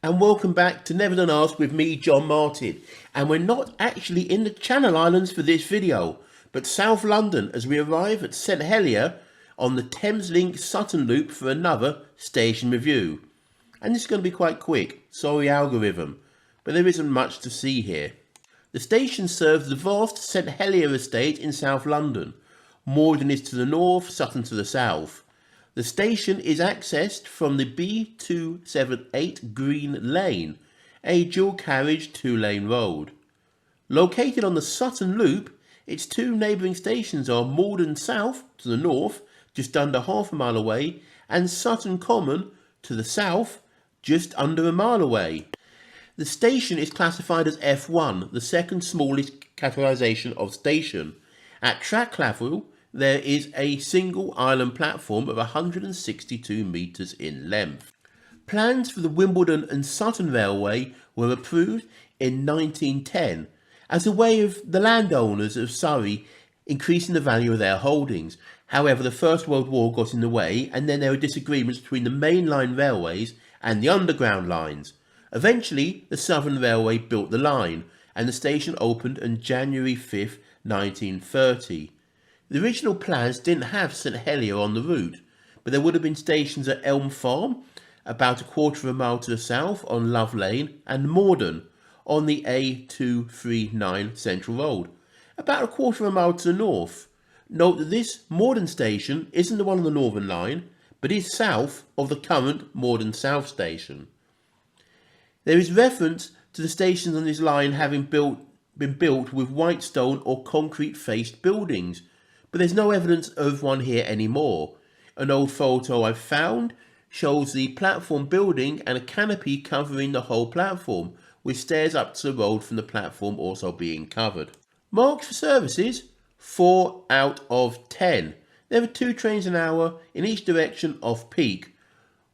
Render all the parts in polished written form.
and welcome back to Never Done Asked with me, John Martin. And we're not actually in the Channel Islands for this video, but South London as we arrive at St Helier on the Thameslink Sutton loop for another station review. And this is going to be quite quick, sorry algorithm, but there isn't much to see here. The station serves the vast St Helier estate in South London. Morden is to the north, Sutton to the south. The station is accessed from the B278 Green Lane, a dual carriage 2-lane road. Located on the Sutton Loop, its two neighbouring stations are Morden South to the north, just under half a mile away, and Sutton Common to the south, just under a mile away. The station is classified as F1, the second smallest categorisation of station. At track level, there is a single island platform of 162 metres in length. Plans for the Wimbledon and Sutton Railway were approved in 1910 as a way of the landowners of Surrey increasing the value of their holdings. However, the First World War got in the way, and then there were disagreements between the mainline railways and the underground lines. Eventually, the Southern Railway built the line, and the station opened on January 5th, 1930. The original plans didn't have St Helier on the route, but there would have been stations at Elm Farm, about a quarter of a mile to the south on Love Lane, and Morden on the A239 Central Road, about a quarter of a mile to the north. Note that this Morden station isn't the one on the Northern Line, but is south of the current Morden South station. There is reference to the stations on this line having been built with white stone or concrete faced buildings, but there's no evidence of one here anymore. An old photo I've found shows the platform building and a canopy covering the whole platform, with stairs up to the road from the platform also being covered. Marks for services, 4 out of 10. There are 2 trains an hour in each direction off peak.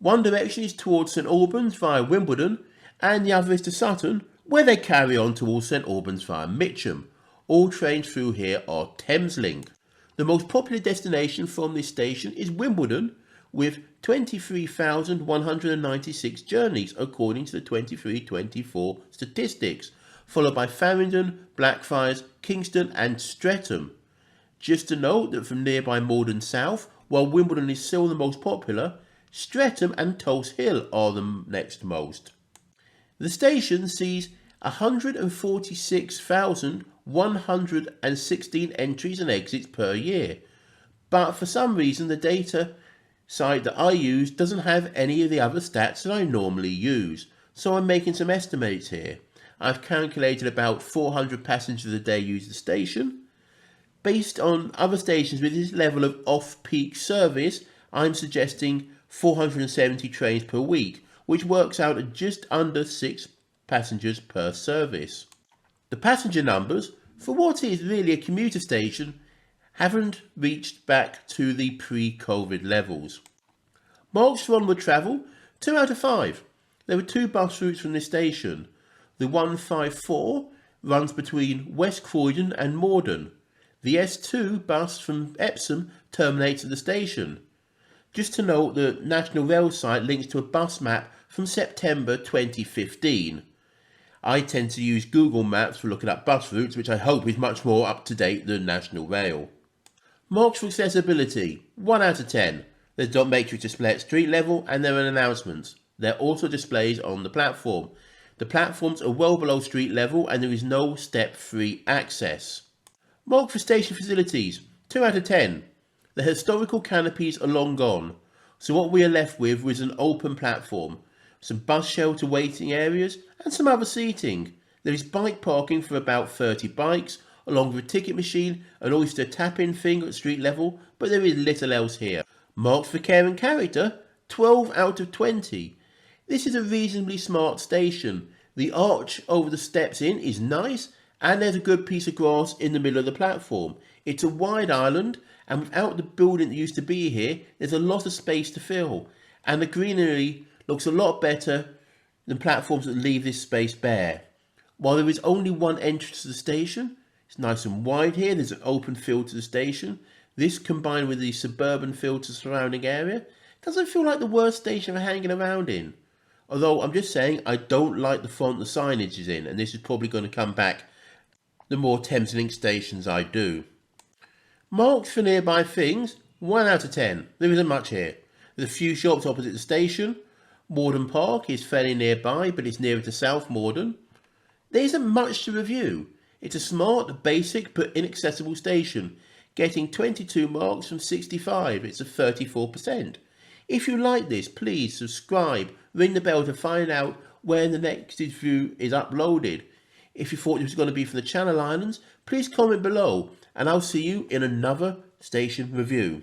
One direction is towards St Albans via Wimbledon, and the other is to Sutton, where they carry on towards St Albans via Mitcham. All trains through here are Thameslink. The most popular destination from this station is Wimbledon, with 23,196 journeys according to the 23-24 statistics, followed by Farringdon, Blackfriars, Kingston and Streatham. Just to note that from nearby Morden South, while Wimbledon is still the most popular, Streatham and Tulse Hill are the next most. The station sees 146,116 entries and exits per year, but for some reason the data site that I use doesn't have any of the other stats that I normally use, so I'm making some estimates here. I've calculated about 400 passengers a day use the station. Based on other stations with this level of off-peak service, I'm suggesting 470 trains per week, which works out at just under 6 passengers per service. The passenger numbers, for what is really a commuter station, haven't reached back to the pre-COVID levels. Marks for onward travel, 2 out of 5. There are 2 bus routes from this station. The 154 runs between West Croydon and Morden. The S2 bus from Epsom terminates at the station. Just to note, the National Rail site links to a bus map from September 2015. I tend to use Google Maps for looking up bus routes, which I hope is much more up to date than National Rail. Marks for accessibility, 1 out of 10. There's dot matrix display at street level and there are announcements. There are also displays on the platform. The platforms are well below street level and there is no step-free access. Mark for station facilities, 2 out of 10. The historical canopies are long gone, so what we are left with is an open platform, some bus shelter waiting areas and some other seating. There is bike parking for about 30 bikes, along with a ticket machine, an oyster tap-in thing at street level, but there is little else here. Marks for care and character, 12 out of 20. This is a reasonably smart station. The arch over the steps in is nice, and there's a good piece of grass in the middle of the platform. It's a wide island, and without the building that used to be here, there's a lot of space to fill, and the greenery looks a lot better than platforms that leave this space bare. While there is only one entrance to the station, it's nice and wide here, there's an open field to the station. This, combined with the suburban feel to the surrounding area, doesn't feel like the worst station for hanging around in. Although I'm just saying I don't like the font the signage is in, and this is probably going to come back the more Thameslink stations I do. Marks for nearby things, 1 out of 10. There isn't much here. There's a few shops opposite the station. Morden Park is fairly nearby, but it's nearer to South Morden. There isn't much to review. It's a smart, basic, but inaccessible station, getting 22 marks from 65. It's a 34%. If you like this, please subscribe, ring the bell to find out when the next review is uploaded. If you thought it was going to be from the Channel Islands, please comment below, and I'll see you in another station review.